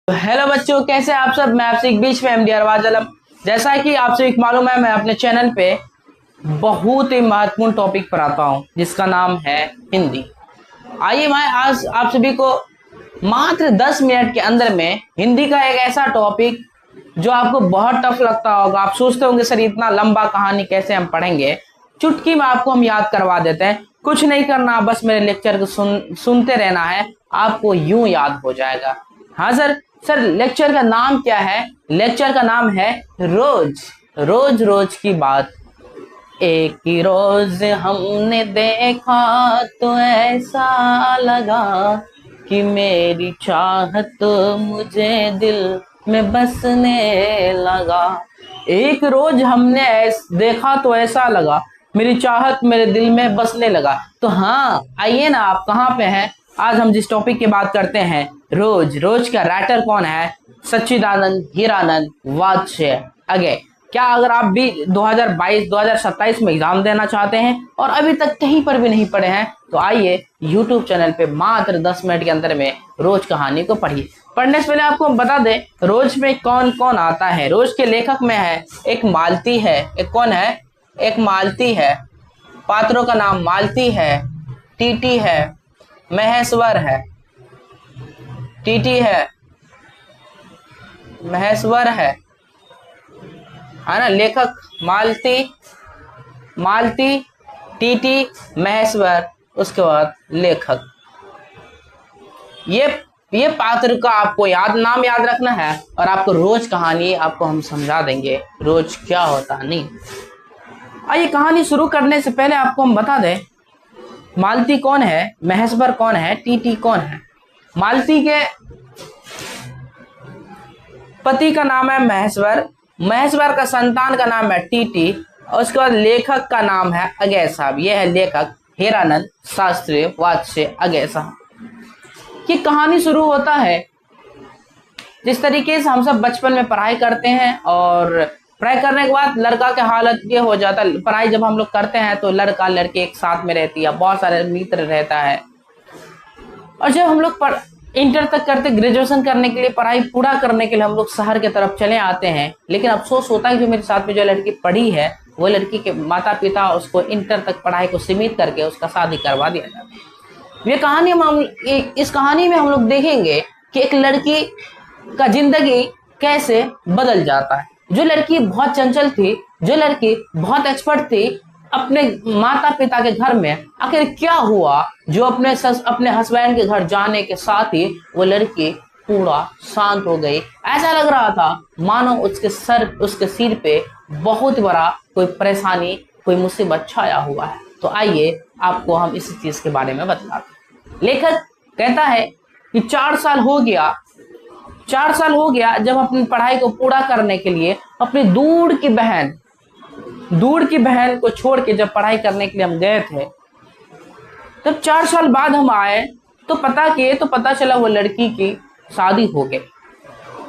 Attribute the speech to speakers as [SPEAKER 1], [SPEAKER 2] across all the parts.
[SPEAKER 1] Hello बच्चों, कैसे आप सब। मैं आपसे एक बीच में एमडी अरबाज आलम। जैसा कि आपसे एक मालूम है, मैं अपने चैनल पे बहुत ही महत्वपूर्ण टॉपिक पर आता हूँ जिसका नाम है हिंदी। आइए मैं आज आप सभी को मात्र 10 मिनट के अंदर में हिंदी का एक ऐसा टॉपिक जो आपको बहुत टफ लगता होगा, आप सोचते होंगे सर इतना लंबा कहानी कैसे हम पढ़ेंगे, चुटकी में आपको हम याद करवा देते हैं। कुछ नहीं करना, बस मेरे लेक्चर को सुनते रहना है, आपको यूं याद हो जाएगा। हाँ सर लेक्चर का नाम क्या है? लेक्चर का नाम है रोज रोज रोज की बात। एक ही रोज हमने देखा तो ऐसा लगा कि मेरी चाहत मुझे दिल में बसने लगा। एक रोज हमने देखा तो ऐसा लगा, मेरी चाहत मेरे दिल में बसने लगा। तो हाँ, आइए ना, आप कहाँ पे हैं? आज हम जिस टॉपिक की बात करते हैं, रोज। रोज का राइटर कौन है? सच्चिदानंद हीरानंद वात्स्यायन। आगे क्या अगर आप भी 2022-2027 में एग्जाम देना चाहते हैं और अभी तक कहीं पर भी नहीं पढ़े हैं, तो आइए यूट्यूब चैनल पे मात्र 10 मिनट के अंदर में रोज कहानी को पढ़िए। पढ़ने से पहले आपको हम बता दें रोज में कौन कौन आता है। रोज के लेखक में है एक मालती है। एक कौन है? एक मालती है। पात्रों का नाम मालती है, टीटी है, महेश्वर है। टीटी है, महेश्वर है ना। लेखक मालती, टीटी, महेश्वर, उसके बाद लेखक। ये पात्र का आपको नाम याद रखना है और आपको रोज कहानी आपको हम समझा देंगे रोज क्या होता नहीं। आइए कहानी शुरू करने से पहले आपको हम बता दें मालती कौन है, महेश्वर कौन है, टीटी कौन है। मालती के पति का नाम है महेश्वर, महेश्वर का संतान का नाम है टीटी, और उसके बाद लेखक का नाम है अगय साहब। यह है लेखक हीरानंद शास्त्री वात्स्यायन अगय साहब। ये कहानी शुरू होता है जिस तरीके से हम सब बचपन में पढ़ाई करते हैं, और पढ़ाई करने के बाद लड़का की हालत ये हो जाता है। पढ़ाई जब हम लोग करते हैं तो लड़का लड़के एक साथ में रहती है, बहुत सारे मित्र रहता है। और जब हम लोग इंटर तक करते, ग्रेजुएशन करने के लिए, पढ़ाई पूरा करने के लिए हम लोग शहर की तरफ चले आते हैं। लेकिन अफसोस होता है कि जो मेरे साथ में जो लड़की पढ़ी है, वो लड़की के माता पिता उसको इंटर तक पढ़ाई को सीमित करके उसका शादी करवा दिया जाता है। ये कहानी इस कहानी में हम लोग देखेंगे कि एक लड़की का जिंदगी कैसे बदल जाता है। जो लड़की बहुत चंचल थी, जो लड़की बहुत एक्सपर्ट थी अपने माता पिता के घर में, आखिर क्या हुआ जो अपने हस्बैंड के घर जाने के साथ ही वो लड़की पूरा शांत हो गई। ऐसा लग रहा था मानो उसके सिर पे बहुत बड़ा कोई परेशानी, कोई मुसीबत छाया हुआ है। तो आइए आपको हम इस चीज के बारे में बताते हैं। लेखक कहता है कि 4 साल हो गया जब अपनी पढ़ाई को पूरा करने के लिए अपनी दूर की बहन को छोड़ के जब पढ़ाई करने के लिए हम गए थे, तब 4 साल बाद हम आए तो पता चला वो लड़की की शादी हो गई।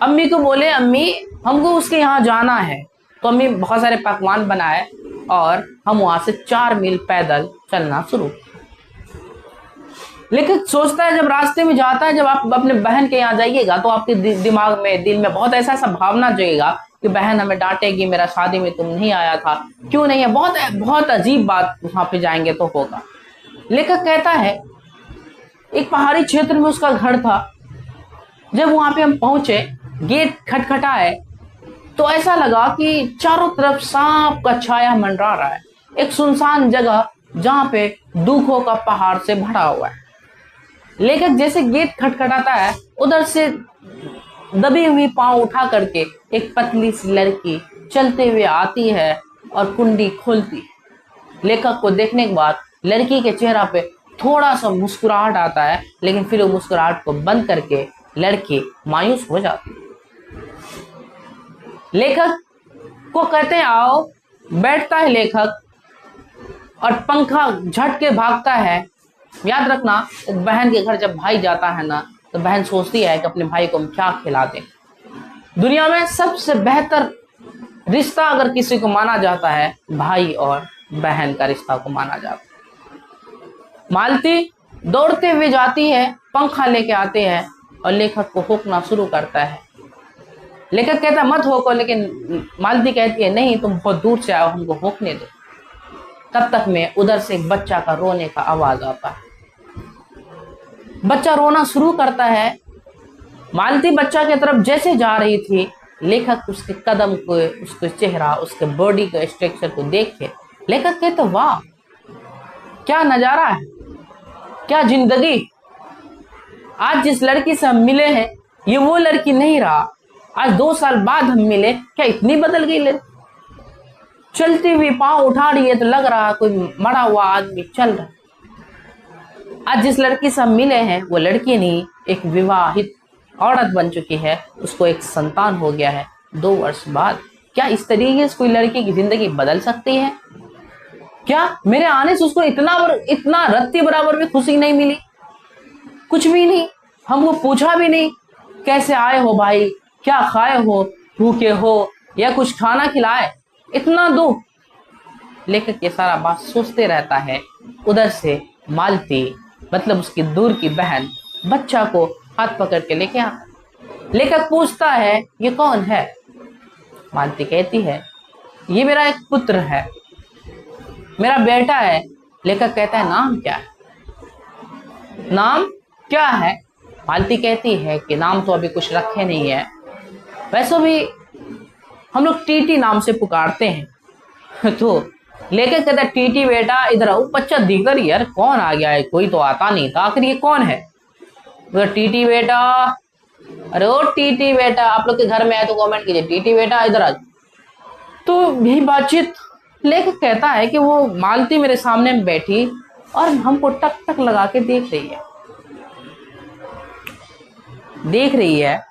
[SPEAKER 1] अम्मी को बोले, अम्मी हमको उसके यहाँ जाना है। तो अम्मी बहुत सारे पकवान बनाए और हम वहां से 4 मील पैदल चलना शुरू। लेकिन सोचता है, जब रास्ते में जाता है, जब आप अपने बहन के यहाँ जाइएगा तो आपके दिमाग में, दिल में बहुत ऐसा भावना जाएगा कि बहन हमें डांटेगी, मेरा शादी में तुम नहीं आया था, क्यों नहीं है। बहुत अजीब बात वहां पे जाएंगे तो होगा। लेखक कहता है एक पहाड़ी क्षेत्र में उसका घर था। जब वहां पे हम पहुंचे, गेट खटखटाए तो ऐसा लगा कि चारों तरफ सांप का छाया मंडरा रहा है। एक सुनसान जगह जहां पे दुखों का पहाड़ से भरा हुआ है। लेखक जैसे गेट खटखटाता है, उधर से दबी हुई पांव उठा करके एक पतली सी लड़की चलते हुए आती है और कुंडी खोलती है। लेखक को देखने के बाद लड़की के चेहरा पे थोड़ा सा मुस्कुराहट आता है, लेकिन फिर वो मुस्कुराहट को बंद करके लड़की मायूस हो जाती है। लेखक को कहते हैं आओ। बैठता है लेखक और पंखा झटके भागता है। याद रखना, एक बहन के घर जब भाई जाता है ना, तो बहन सोचती है कि अपने भाई को हम क्या खिला दें। दुनिया में सबसे बेहतर रिश्ता अगर किसी को माना जाता है, भाई और बहन का रिश्ता को माना जाता है। मालती दौड़ते हुए जाती है, पंखा लेके आते हैं और लेखक को होकना शुरू करता है। लेखक कहता है मत होको, लेकिन मालती कहती है नहीं, तुम बहुत दूर से आओ, हमको होकने दो। तब तक में उधर से एक बच्चा का रोने का आवाज आता है। बच्चा रोना शुरू करता है। मालती बच्चा की तरफ जैसे जा रही थी, लेखक उसके कदम को, उसके चेहरा, उसके बॉडी के स्ट्रक्चर को देख के लेखक कहते वाह क्या नजारा है, क्या जिंदगी। आज जिस लड़की से हम मिले हैं ये वो लड़की नहीं रहा। आज 2 साल बाद हम मिले, क्या इतनी बदल गई लड़की। चलती हुई पांव उठा रही है तो लग रहा कोई मरा हुआ आदमी चल रहा। आज जिस लड़की से हम मिले हैं वो लड़की नहीं, एक विवाहित औरत बन चुकी है, उसको एक संतान हो गया है 2 वर्ष बाद। क्या इस तरीके से कोई लड़की की जिंदगी बदल सकती है? क्या मेरे आने से उसको इतना रत्ती बराबर भी खुशी नहीं मिली? कुछ भी नहीं। हमको पूछा भी नहीं कैसे आए हो भाई, क्या खाए हो, भूखे हो या कुछ खाना खिलाए, इतना दुख। लेखक ये सारा बात सोचते रहता है। उधर से मालती मतलब उसकी दूर की बहन बच्चा को हाथ पकड़ के लेके आता। लेखक पूछता है ये कौन है? मालती कहती है ये मेरा एक पुत्र है, मेरा बेटा है। लेखक कहता है नाम क्या है? नाम क्या है? मालती कहती है कि नाम तो अभी कुछ रखे नहीं है, वैसे भी हम लोग टीटी नाम से पुकारते हैं। तो लेखक कहता है टीटी बेटा इधर आओ। बच्चा दिख रही यार कौन आ गया है, कोई तो आता नहीं था, आखिर ये कौन है? टीटी बेटा, अरे ओ टीटी बेटा, आप लोग के घर में आए तो कमेंट कीजिए टीटी बेटा इधर आ। तो यही बातचीत। लेखक कहता है कि वो मालती मेरे सामने बैठी और हमको टक टक लगा के देख रही है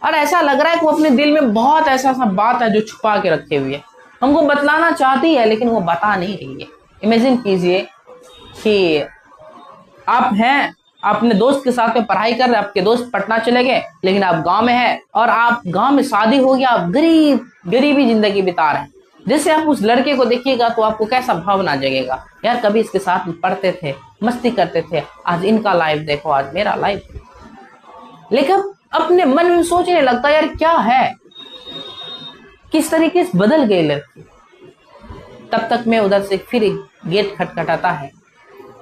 [SPEAKER 1] और ऐसा लग रहा है कि वो अपने दिल में बहुत ऐसा बात है जो छुपा के रखे हुए है, हमको बतलाना चाहती है लेकिन वो बता नहीं रही है। इमेजिन कीजिए कि आप हैं, अपने दोस्त के साथ में पढ़ाई कर रहे, आपके दोस्त पटना चले गए लेकिन आप गांव में हैं और आप गांव में शादी हो गया, आप गरीबी जिंदगी बिता रहे हैं। जैसे आप उस लड़के को देखिएगा तो आपको कैसा भावना जगेगा, यार कभी इसके साथ में पढ़ते थे, मस्ती करते थे, आज इनका लाइफ देखो, आज मेरा लाइफ। लेकिन अपने मन में सोचने लगता यार क्या है, किस तरीके से बदल गई लड़की। तब तक में उधर से फिर एक गेट खटखटाता है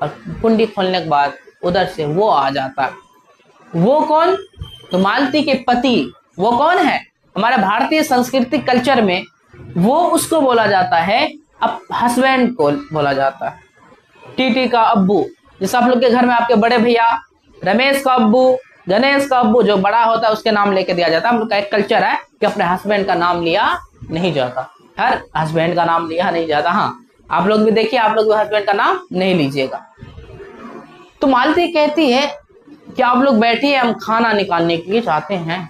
[SPEAKER 1] और कुंडी खोलने के बाद उधर से वो आ जाता है। वो कौन? तो मालती के पति। वो कौन है? हमारे भारतीय संस्कृति कल्चर में वो उसको बोला जाता है, अब हस्बैंड को बोला जाता है, टीटी का अब्बू। जैसे आप लोग के घर में आपके बड़े भैया रमेश का अब्बू, गणेश का अब्बू, जो बड़ा होता है उसके नाम लेके दिया जाता है। हम लोग का एक कल्चर है कि अपने हस्बैंड का नाम लिया नहीं जाता, हर हस्बैंड का नाम लिया नहीं जाता। हाँ आप लोग भी देखिए, आप लोग भी हस्बैंड का नाम नहीं लीजिएगा। तो मालती कहती है कि आप लोग बैठिए, हम खाना निकालने के लिए चाहते हैं।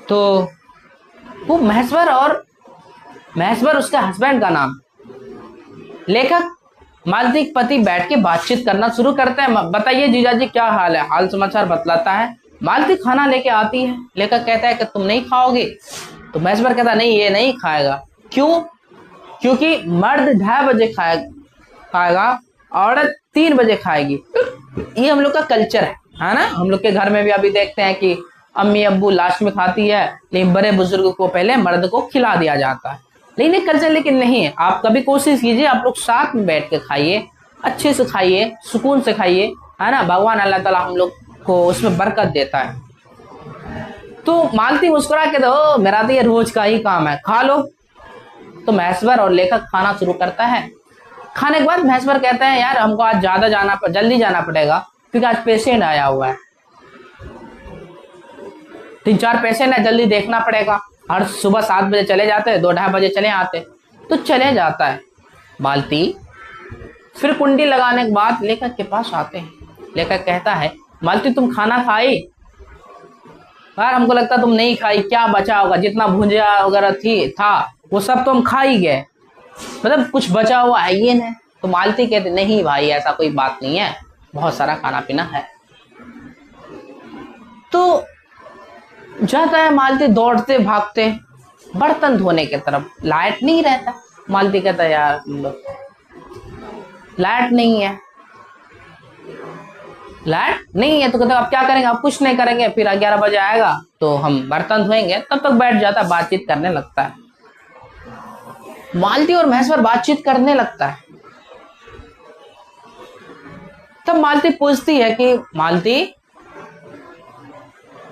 [SPEAKER 1] तो वो महेश्वर उसका हस्बैंड का नाम। लेखक मालती के पति बैठ के बातचीत करना शुरू करते हैं। बताइए जीजाजी क्या हाल है, हाल समाचार बतलाता है। मालती खाना लेके आती है। लेखक कहता है कि तुम नहीं खाओगे? तो महेश्वर कहता नहीं ये नहीं खाएगा। क्यों? क्योंकि मर्द 2:30 बजे खाएगा, औरत 3 बजे खाएगी। ये हम लोग का कल्चर है ना। हम लोग के घर में भी अभी देखते हैं कि अम्मी अब्बू लास्ट में खाती है, लेकिन बड़े बुजुर्ग को पहले मर्द को खिला दिया जाता है। लेकिन एक कल्चर लेकिन नहीं है। आप कभी कोशिश कीजिए, आप लोग साथ में बैठ के खाइए, अच्छे से खाइए, सुकून से खाइए, है ना। भगवान अल्लाह ताला हम लोग को उसमें बरकत देता है। तो मालती मुस्कुरा के दो, मेरा तो ये रोज का ही काम है, खा लो। तो महेश्वर और लेखक खाना शुरू करता है। खाने के बाद महेश्वर कहते हैं यार हमको आज जल्दी जाना पड़ेगा क्योंकि आज पेशेंट आया हुआ है, 3-4 पेशेंट है, जल्दी देखना पड़ेगा। हर सुबह 7 बजे चले जाते हैं, 2-2:30 बजे चले आते। तो चले जाता है मालती। फिर कुंडी लगाने के बाद लेखक के पास आते हैं। लेखक कहता है मालती तुम खाना खाई? यार हमको लगता तुम नहीं खाई, क्या बचा होगा, जितना भुजिया वगैरह था वो सब तो हम खा ही गए, मतलब कुछ बचा हुआ है ये नहीं। तो मालती कहते नहीं भाई ऐसा कोई बात नहीं है, बहुत सारा खाना पीना है। तो जाता है मालती दौड़ते भागते बर्तन धोने की तरफ। लाइट नहीं रहता। मालती कहता है यार लाइट नहीं है, लाइट नहीं है तो कहते अब क्या करेंगे, अब कुछ नहीं करेंगे, फिर 11 बजे आएगा तो हम बर्तन धोएंगे। तब तक बैठ जाता है, बातचीत करने लगता है। मालती और महेश्वर बातचीत करने लगता है। तब मालती पूछती है कि मालती,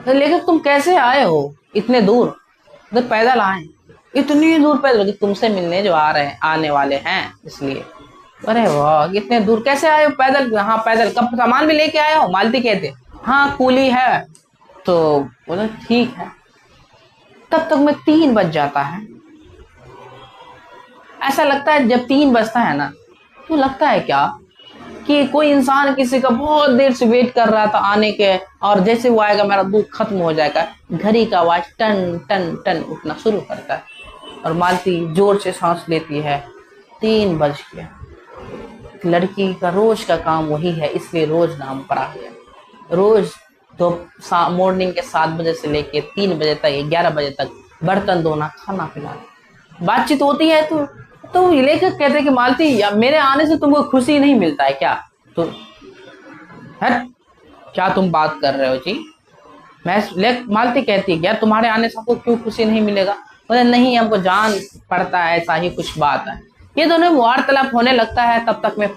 [SPEAKER 1] लेकिन तुम कैसे आए हो इतने दूर? तो पैदल आए। इतनी दूर पैदल? तुमसे मिलने जो आ रहे हैं, आने वाले हैं इसलिए। अरे वाह, इतने दूर कैसे आए हो पैदल? हाँ पैदल। कब सामान भी लेके आए हो? मालती कहते हाँ कूली है। तो बोले ठीक है। तब तक में 3 बज जाता है। ऐसा लगता है जब 3 बजता है ना, तो लगता है क्या कि कोई इंसान किसी का बहुत देर से वेट कर रहा था आने के, और जैसे वो आएगा मेरा दुख खत्म हो जाएगा। घड़ी का आवाज टन टन टन उठना शुरू करता है और मालती जोर से सांस लेती है। 3 बज गया। लड़की का रोज का काम वही है, इसलिए रोज नाम पड़ा है। रोज तो मॉर्निंग के 7 बजे से लेके 3 बजे तक, 11 बजे तक बर्तन धोना, खाना पिलाना, बातचीत होती है। तो लेखक कहते हैं कि मालती, या मेरे आने से तुमको खुशी नहीं मिलता है क्या? तो हट, क्या तुम बात कर रहे हो जी? मालती कहती है यार तुम्हारे आने से हमको क्यों खुशी नहीं मिलेगा? बोले नहीं, हमको जान पड़ता है, ऐसा ही कुछ बात है। ये दोनों वार्तालाप होने लगता है। तब तक में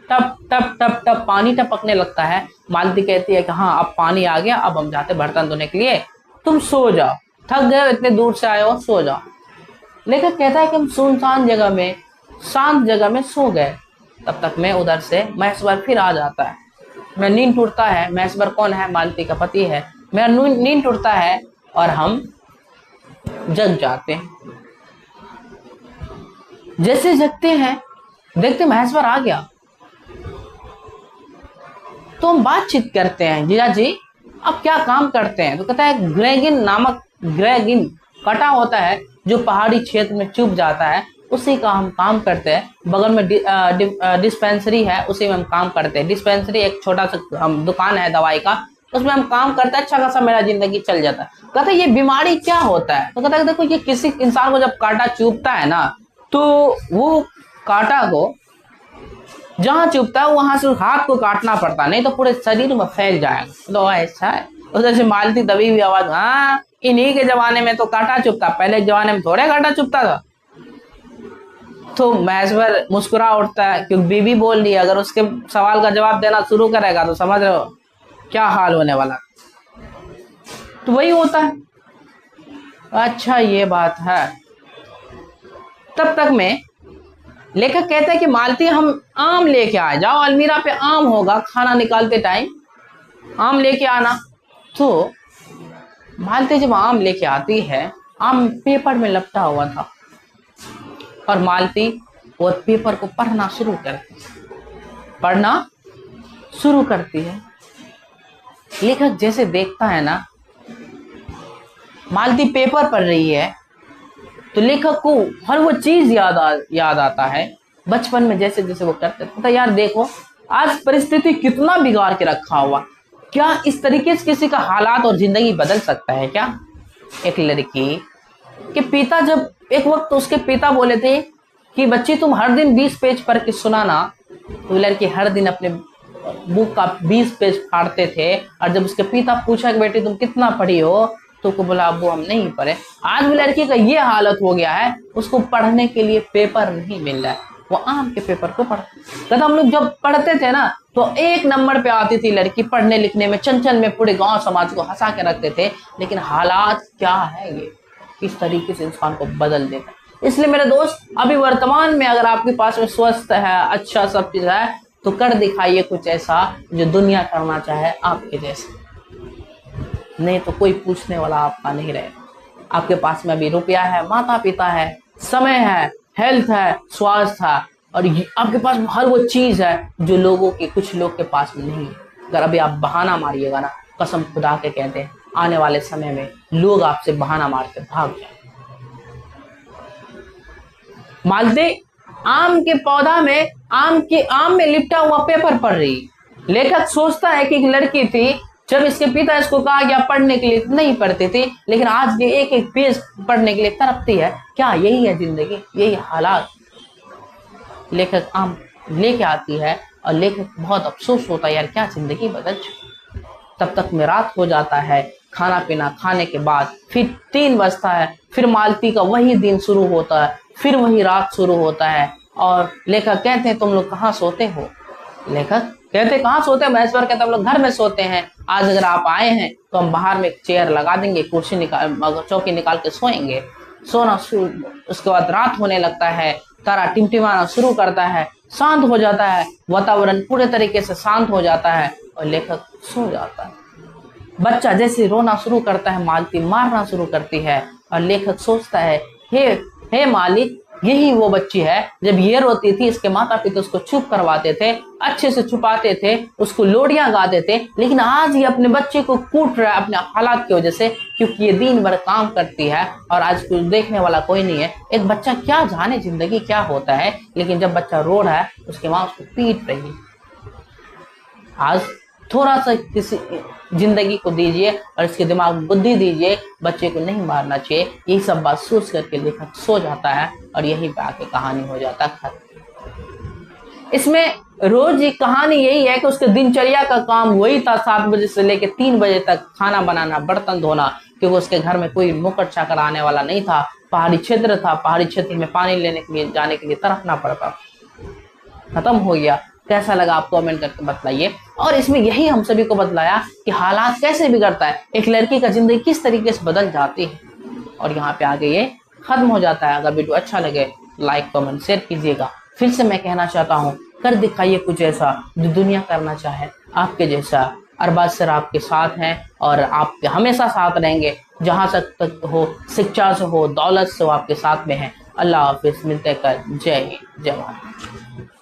[SPEAKER 1] टप टप टप टप पानी टपकने लगता है। मालती कहती है कि हाँ अब पानी आ गया, अब हम जाते बर्तन धोने के लिए, तुम सो जाओ, थक गए इतने दूर से आए हो, सो जाओ। लेखक कहता है कि हम सुनसान जगह में, शांत जगह में सो गए। तब तक में उधर से महेश्वर फिर आ जाता है। मैं नींद टूटता है। महेश्वर कौन है? मालती का पति है। मेरा नींद टूटता है और हम जग जाते हैं। जैसे जगते हैं देखते महेश्वर आ गया, तो हम बातचीत करते हैं, जीजा जी अब क्या काम करते हैं? तो कहता है ग्रेगिन नामक, ग्रेगिन कटा होता है जो पहाड़ी क्षेत्र में चुभ जाता है, उसी का हम काम करते हैं। बगल में डिस्पेंसरी है, उसी में हम काम करते हैं। डिस्पेंसरी एक छोटा सा दुकान है दवाई का, उसमें हम काम करते हैं। अच्छा खासा मेरा जिंदगी चल जाता है। कहता है ये बीमारी क्या होता है? तो कहता है देखो, ये किसी इंसान को जब कांटा चुभता है ना, तो वो कांटा को जहां चुभता है वहां से हाथ को काटना पड़ता, नहीं तो पूरे शरीर में फैल जाएगा। तो ऐसा है। उधर से मालती दबी हुई आवाज, हाँ इन्हीं के जमाने में तो कांटा चुभता, पहले के जमाने में थोड़े कांटा चुभता था। तो महेश्वर मुस्कुरा उठता है, क्योंकि बीबी बोल रही है। अगर उसके सवाल का जवाब देना शुरू करेगा तो समझ रहे हो क्या हाल होने वाला। तो वही होता है। अच्छा ये बात है। तब तक में लेखक कहता है कि मालती हम आम लेके आए, जाओ अलमीरा पे आम होगा, खाना निकालते टाइम आम लेके आना। तो मालती जब आम लेके आती है, आम पेपर में लपटा हुआ था और मालती वो पेपर को पढ़ना शुरू करती है। लेखक जैसे देखता है ना, मालती पेपर पढ़ रही है, तो लेखक को हर वो चीज याद आता है बचपन में जैसे जैसे वो करते थे। तो यार देखो आज परिस्थिति कितना बिगाड़ के रखा हुआ, क्या इस तरीके से किसी का हालात और जिंदगी बदल सकता है क्या? एक लड़की के पिता, जब एक वक्त उसके पिता बोले थे कि बच्ची तुम हर दिन 20 पेज पढ़ के सुनाना, तो लड़की हर दिन अपने बुक का 20 पेज फाड़ते थे। और जब उसके पिता पूछा कि बेटी तुम कितना पढ़ी हो, तो को बोला अब्बू हम नहीं पढ़े। आज भी लड़की का ये हालत हो गया है, उसको पढ़ने के लिए पेपर नहीं मिल रहा है, वो आम के पेपर को पढ़। कहता हम लोग जब पढ़ते थे ना, तो 1 नंबर पे आती थी लड़की पढ़ने लिखने में, चंचल में, पूरे गांव समाज को हंसा के रखते थे। लेकिन हालात क्या है, ये किस तरीके से इंसान को बदल देगा। इसलिए मेरे दोस्त, अभी वर्तमान में अगर आपके पास में स्वस्थ है, अच्छा सब चीज है, तो कर दिखाइए कुछ ऐसा जो दुनिया करना चाहे आपके जैसे। नहीं तो कोई पूछने वाला आपका नहीं रहेगा। आपके पास में अभी रुपया है, माता पिता है, समय है, हेल्थ है, स्वास्थ्य है, और आपके पास हर वो चीज है जो लोगों के, कुछ लोग के पास में नहीं है। अगर अभी आप बहाना मारिएगा ना, कसम खुदा के कहते हैं आने वाले समय में लोग आपसे बहाना मार के भाग जाए। मालती आम के पौधा में, आम में लिपटा हुआ पेपर पढ़ रही। लेखक सोचता है कि एक लड़की थी, जब इसके पिता इसको कहा गया पढ़ने के लिए, नहीं पढ़ती थी, लेकिन आज ये एक एक पेज पढ़ने के लिए तड़पती है। क्या यही है जिंदगी, यही हालात? लेखक आम लेके आती है और लेखक बहुत अफसोस होता है, यार क्या जिंदगी बदल चुकी। तब तक में रात हो जाता है। खाना पीना खाने के बाद फिर 3 बजता है, फिर मालती का वही दिन शुरू होता है, फिर वही रात शुरू होता है। और लेखक कहते हैं तुम लोग कहाँ सोते हो? लेखक कहते कहाँ सोते हैं? महेश्वर कहते हम लोग घर में सोते हैं। आज अगर आप आए हैं तो हम बाहर में एक चेयर लगा देंगे, कुर्सी निकाल चौकी निकाल के सोएंगे। सोना उसके बाद रात होने लगता है, तारा टिमटिमाना शुरू करता है, शांत हो जाता है, वातावरण पूरे तरीके से शांत हो जाता है और लेखक सो जाता है। बच्चा जैसे रोना शुरू करता है, मालती मारना शुरू करती है और लेखक सोचता है हे मालिक, यही वो बच्ची है। जब ये रोती थी इसके माता पिता उसको चुप करवाते थे, अच्छे से छुपाते थे, उसको लोरियां गाते थे, लेकिन आज ये अपने बच्चे को कूट रहा है अपने हालात की वजह से, क्योंकि ये दिन भर काम करती है और आज कुछ देखने वाला कोई नहीं है। एक बच्चा क्या जाने जिंदगी क्या होता है, लेकिन जब बच्चा रो रहा है उसकी माँ उसको पीट रही है। आज थोड़ा सा किसी जिंदगी को दीजिए और इसके दिमाग में बुद्धि दीजिए, बच्चे को नहीं मारना चाहिए। यही सब बात सोच करके लेखक सो जाता है और यही पे आके कहानी हो जाता है खत्म। इसमें रोज एक कहानी यही है कि उसके दिनचर्या का काम वही था, 7 बजे से लेकर 3 बजे तक खाना बनाना, बर्तन धोना, क्योंकि उसके घर में कोई नौकर चाकर आने वाला नहीं था। पहाड़ी क्षेत्र था, पहाड़ी क्षेत्र में पानी लेने के लिए जाने के लिए तरसना पड़ता। खत्म हो गया। कैसा लगा आपको कमेंट करके बताइए। और इसमें यही हम सभी को बतलाया कि हालात कैसे बिगड़ता है, एक लड़की का जिंदगी किस तरीके से बदल जाती है। और यहाँ पे आगे ये खत्म हो जाता है। अगर वीडियो अच्छा लगे लाइक कमेंट शेयर कीजिएगा। फिर से मैं कहना चाहता हूँ, कर दिखाइए कुछ ऐसा जो दुनिया करना चाहे आपके जैसा। अरबाज सर आपके साथ हैं और आपके हमेशा साथ रहेंगे, जहां तक हो, शिक्षा से हो, दौलत से हो, आपके साथ में है। अल्लाह हाफिज, मिलते कर, जय हिंद, जय भारत।